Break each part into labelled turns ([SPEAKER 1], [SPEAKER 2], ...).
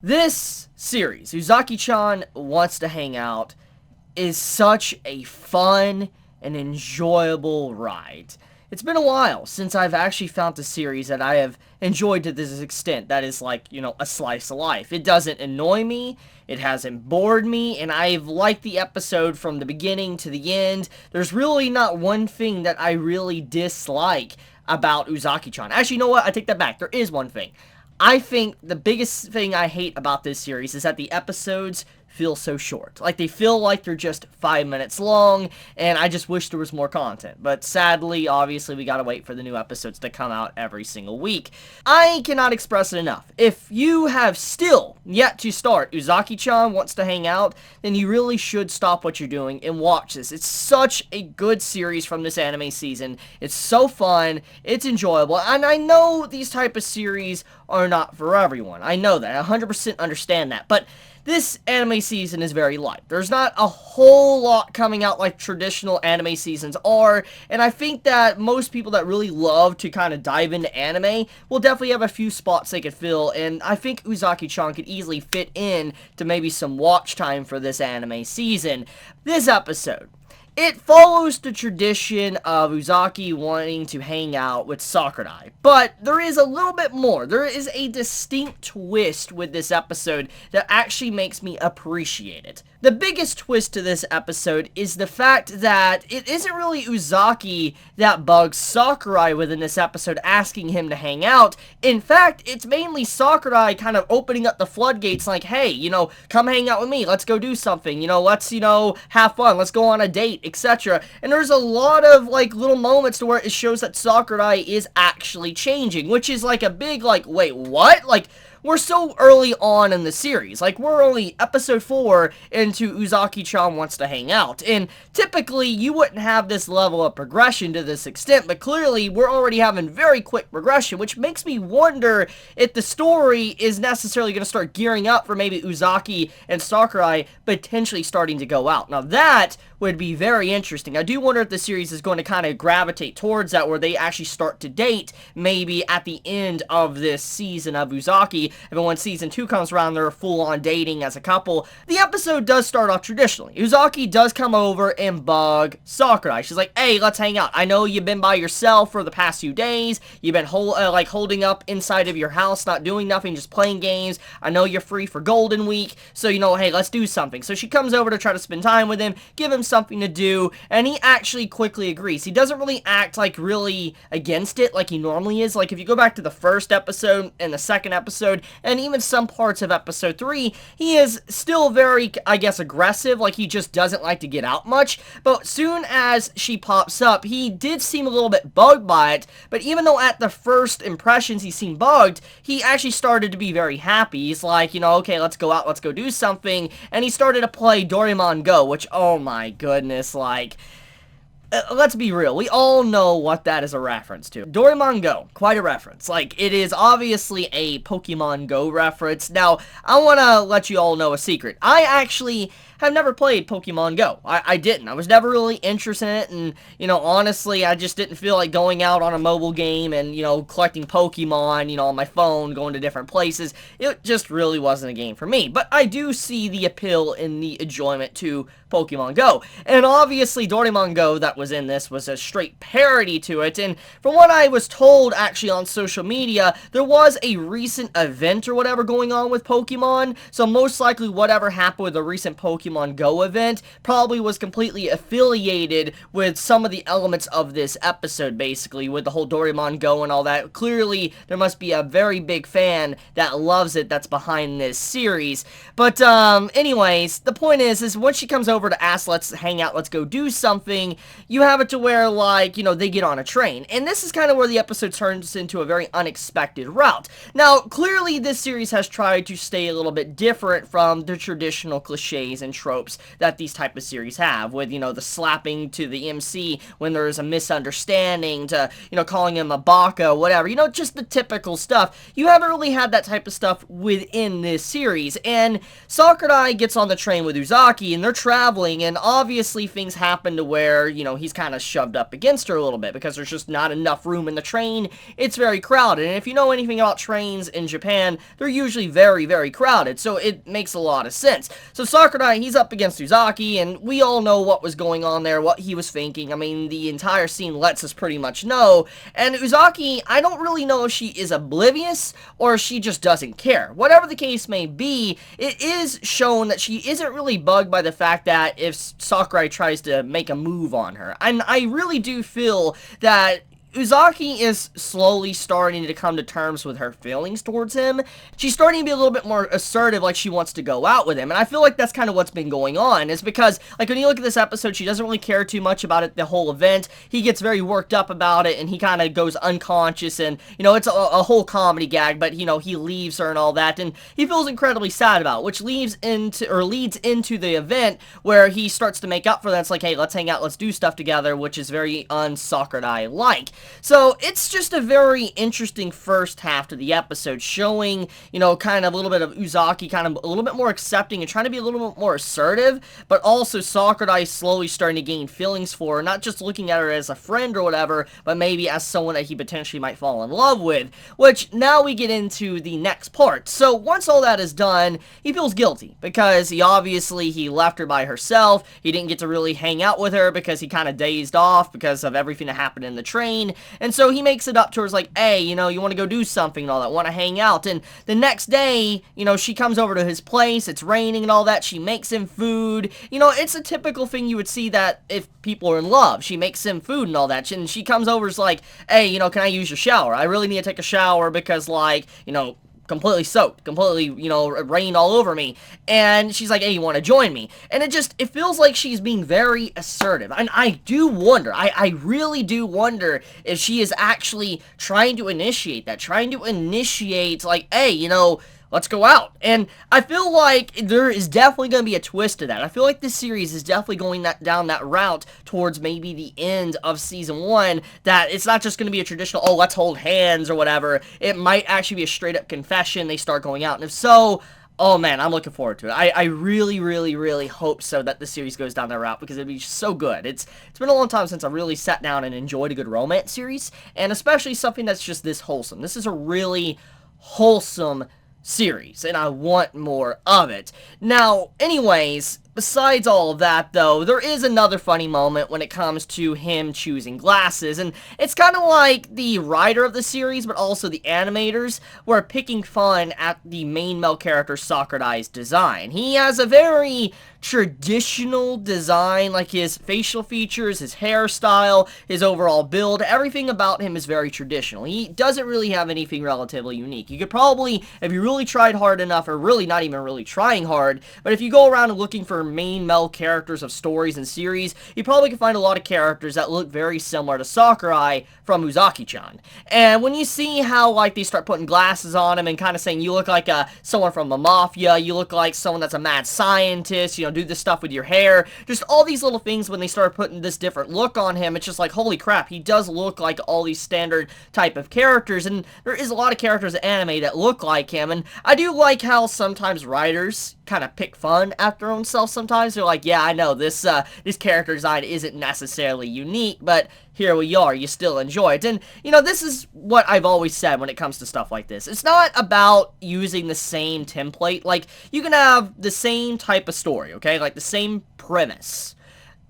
[SPEAKER 1] This series, Uzaki-chan Wants to Hang Out, is such a fun and enjoyable ride. It's been a while since I've actually found a series that I have enjoyed to this extent that is like, a slice of life. It doesn't annoy me, it hasn't bored me, and I've liked the episode from the beginning to the end. There's really not one thing that I really dislike about Uzaki-chan. Actually, you know what? I take that back. There is one thing. I think the biggest thing I hate about this series is that the episodes feel so short. Like, they feel like they're just 5 minutes long, and I just wish there was more content. But sadly, obviously, we gotta wait for the new episodes to come out every single week. I cannot express it enough. If you have still yet to start Uzaki-chan Wants to Hang Out, then you really should stop what you're doing and watch this. It's such a good series from this anime season. It's so fun, it's enjoyable, and I know these type of series are not for everyone. I know that. I 100% understand that. But this anime season is very light. There's not a whole lot coming out like traditional anime seasons are, and I think that most people that really love to kind of dive into anime will definitely have a few spots they could fill, and I think Uzaki-chan could easily fit in to maybe some watch time for this anime season. This episode, it follows the tradition of Uzaki wanting to hang out with Sakurai, but there is a little bit more. There is a distinct twist with this episode that actually makes me appreciate it. The biggest twist to this episode is the fact that it isn't really Uzaki that bugs Sakurai within this episode asking him to hang out. In fact, it's mainly Sakurai kind of opening up the floodgates like, hey, come hang out with me, let's go do something, let's, have fun, let's go on a date, etc. And there's a lot of, like, little moments to where it shows that Sakurai is actually changing, which is, like, a big, like, wait, what? Like, we're so early on in the series. Like, we're only episode 4 into Uzaki-chan Wants to Hang Out. And typically, you wouldn't have this level of progression to this extent, but clearly, we're already having very quick progression, which makes me wonder if the story is necessarily going to start gearing up for maybe Uzaki and Sakurai potentially starting to go out. Now, that would be very interesting. I do wonder if the series is going to kind of gravitate towards that, where they actually start to date maybe at the end of this season of Uzaki. And when season 2 comes around, they're full-on dating as a couple. The episode does start off traditionally. Uzaki does come over and bug Sakurai. She's like, hey, let's hang out. I know you've been by yourself for the past few days. You've been holding up inside of your house, not doing nothing, just playing games. I know you're free for Golden Week, so, hey, let's do something. So she comes over to try to spend time with him, give him something to do, and he actually quickly agrees. He doesn't really act, like, really against it like he normally is. Like, if you go back to the first episode and the second episode, and even some parts of episode 3, he is still very, I guess, aggressive. Like, he just doesn't like to get out much. But soon as she pops up, he did seem a little bit bugged by it. But even though at the first impressions he seemed bugged, he actually started to be very happy. He's like, okay, let's go out, let's go do something. And he started to play Doraemon Go, which, oh my goodness, like, let's be real, we all know what that is a reference to. Doraemon Go, quite a reference. Like, it is obviously a Pokemon Go reference. Now, I want to let you all know a secret. I actually have never played Pokemon Go. I didn't. I was never really interested in it, and, honestly, I just didn't feel like going out on a mobile game and, collecting Pokemon, on my phone, going to different places. It just really wasn't a game for me. But I do see the appeal and the enjoyment to Pokemon Go. And obviously, Doraemon Go that was in this was a straight parody to it, and from what I was told actually on social media, there was a recent event or whatever going on with Pokemon, so most likely whatever happened with the recent Pokemon Go event probably was completely affiliated with some of the elements of this episode, basically, with the whole Doraemon Go and all that. Clearly, there must be a very big fan that loves it that's behind this series. But, anyways, the point is once she comes over to ask, let's hang out, let's go do something, you have it to where, like, they get on a train. And this is kind of where the episode turns into a very unexpected route. Now, clearly, this series has tried to stay a little bit different from the traditional cliches and tropes that these type of series have, with, you know, the slapping to the MC when there's a misunderstanding, to, you know, calling him a baka, whatever, you know, just the typical stuff. You haven't really had that type of stuff within this series, and Sakurai gets on the train with Uzaki, and they're traveling, and obviously things happen to where, you know, he's kind of shoved up against her a little bit, because there's just not enough room in the train. It's very crowded, and if you know anything about trains in Japan, they're usually very, very crowded, so it makes a lot of sense. So Sakurai, he's up against Uzaki, and we all know what was going on there, what he was thinking. I mean, the entire scene lets us pretty much know, and Uzaki, I don't really know if she is oblivious, or if she just doesn't care. Whatever the case may be, it is shown that she isn't really bugged by the fact that if Sakurai tries to make a move on her. And I really do feel that Uzaki is slowly starting to come to terms with her feelings towards him. She's starting to be a little bit more assertive, like she wants to go out with him. And I feel like that's kind of what's been going on, is because, like, when you look at this episode, she doesn't really care too much about it, the whole event. He gets very worked up about it, and he kind of goes unconscious, and, you know, it's a whole comedy gag, but, you know, he leaves her and all that, and he feels incredibly sad about it, which leads into the event where he starts to make up for that. It's like, hey, let's hang out, let's do stuff together, which is very un-Sakurai-like. So, it's just a very interesting first half to the episode, showing, you know, kind of a little bit of Uzaki, kind of a little bit more accepting and trying to be a little bit more assertive, but also Sakurai slowly starting to gain feelings for her, not just looking at her as a friend or whatever, but maybe as someone that he potentially might fall in love with, which now we get into the next part. So, once all that is done, he feels guilty, because he left her by herself, he didn't get to really hang out with her because he kind of dazed off because of everything that happened in the train, and so he makes it up to her, like, hey, you know, you want to go do something and all that, want to hang out, and the next day, you know, she comes over to his place, it's raining and all that, she makes him food, you know, it's a typical thing you would see that if people are in love, she makes him food and all that, and she comes over, is like, hey, you know, can I use your shower? I really need to take a shower because, like, you know, completely soaked, completely, you know, rain all over me, and she's like, hey, you want to join me? And it feels like she's being very assertive, and I do wonder, I really do wonder if she is actually trying to initiate that, like, hey, you know, let's go out. And I feel like there is definitely going to be a twist to that. I feel like this series is definitely going down that route towards maybe the end of Season 1, that it's not just going to be a traditional, oh, let's hold hands or whatever. It might actually be a straight-up confession, they start going out. And if so, oh man, I'm looking forward to it. I really, really, really hope so that the series goes down that route, because it'd be so good. It's been a long time since I really sat down and enjoyed a good romance series, and especially something that's just this wholesome. This is a really wholesome series, and I want more of it. Now, anyways, besides all of that, though, there is another funny moment when it comes to him choosing glasses, and it's kind of like the writer of the series, but also the animators, were picking fun at the main male character Sakurai's design. He has a very traditional design, like his facial features, his hairstyle, his overall build, everything about him is very traditional. He doesn't really have anything relatively unique. You could probably, if you really tried hard enough, or really not even really trying hard, but if you go around and looking for main male characters of stories and series, you probably can find a lot of characters that look very similar to Sakurai from Uzaki-chan. And when you see how, like, they start putting glasses on him and kind of saying, you look like someone from the mafia, you look like someone that's a mad scientist, you know, do this stuff with your hair, just all these little things, when they start putting this different look on him, it's just like, holy crap, he does look like all these standard type of characters, and there is a lot of characters in anime that look like him, and I do like how sometimes writers kind of pick fun at their own self sometimes. They're like, yeah, I know, this character design isn't necessarily unique, but here we are, you still enjoy it. And, you know, this is what I've always said when it comes to stuff like this. It's not about using the same template. Like, you can have the same type of story, okay? Like, the same premise.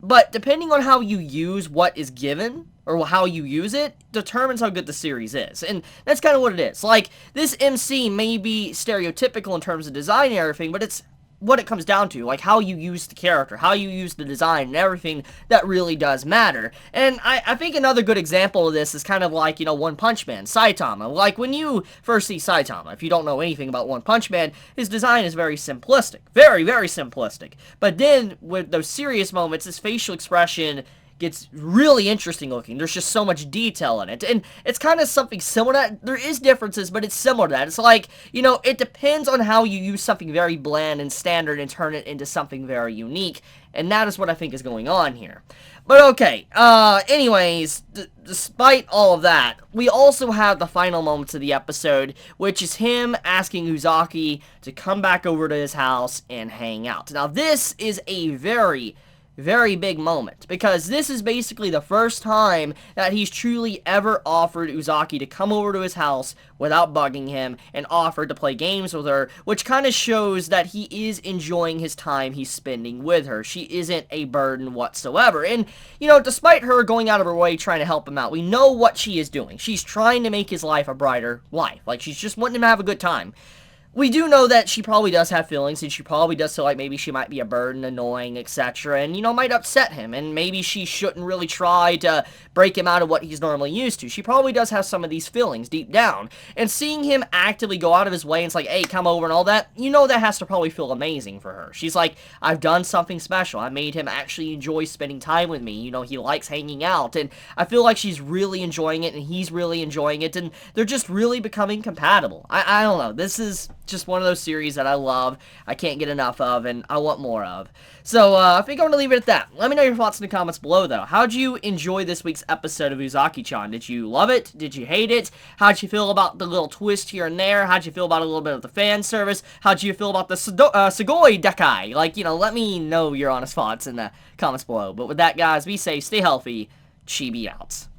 [SPEAKER 1] But depending on how you use what is given, or how you use it, determines how good the series is. And that's kind of what it is. Like, this MC may be stereotypical in terms of design and everything, but it's what it comes down to, like how you use the character, how you use the design, and everything that really does matter. And I think another good example of this is kind of like, you know, One Punch Man, Saitama. Like, when you first see Saitama, if you don't know anything about One Punch Man, his design is very simplistic. Very, very simplistic. But then, with those serious moments, his facial expression gets really interesting looking. There's just so much detail in it. And it's kind of something similar to that. There is differences, but it's similar to that. It's like, you know, it depends on how you use something very bland and standard and turn it into something very unique. And that is what I think is going on here. But okay, anyways, despite all of that, we also have the final moments of the episode, which is him asking Uzaki to come back over to his house and hang out. Now, this is a very big moment, because this is basically the first time that he's truly ever offered Uzaki to come over to his house without bugging him and offered to play games with her, which kind of shows that he is enjoying his time he's spending with her. She isn't a burden whatsoever. And, you know, despite her going out of her way trying to help him out, we know what she is doing. She's trying to make his life a brighter life. Like, she's just wanting him to have a good time. We do know that she probably does have feelings, and she probably does feel like maybe she might be a burden, annoying, etc., and, you know, might upset him, and maybe she shouldn't really try to break him out of what he's normally used to. She probably does have some of these feelings deep down, and seeing him actively go out of his way and it's like, hey, come over and all that, you know that has to probably feel amazing for her. She's like, I've done something special. I made him actually enjoy spending time with me. You know, he likes hanging out, and I feel like she's really enjoying it, and he's really enjoying it, and they're just really becoming compatible. I don't know. This is just one of those series that I love, I can't get enough of, and I want more of. So, I think I'm going to leave it at that. Let me know your thoughts in the comments below, though. How'd you enjoy this week's episode of Uzaki-chan? Did you love it? Did you hate it? How'd you feel about the little twist here and there? How'd you feel about a little bit of the fan service? How'd you feel about the Sugoi Dekai? Like, you know, let me know your honest thoughts in the comments below. But with that, guys, be safe, stay healthy, Chibi out.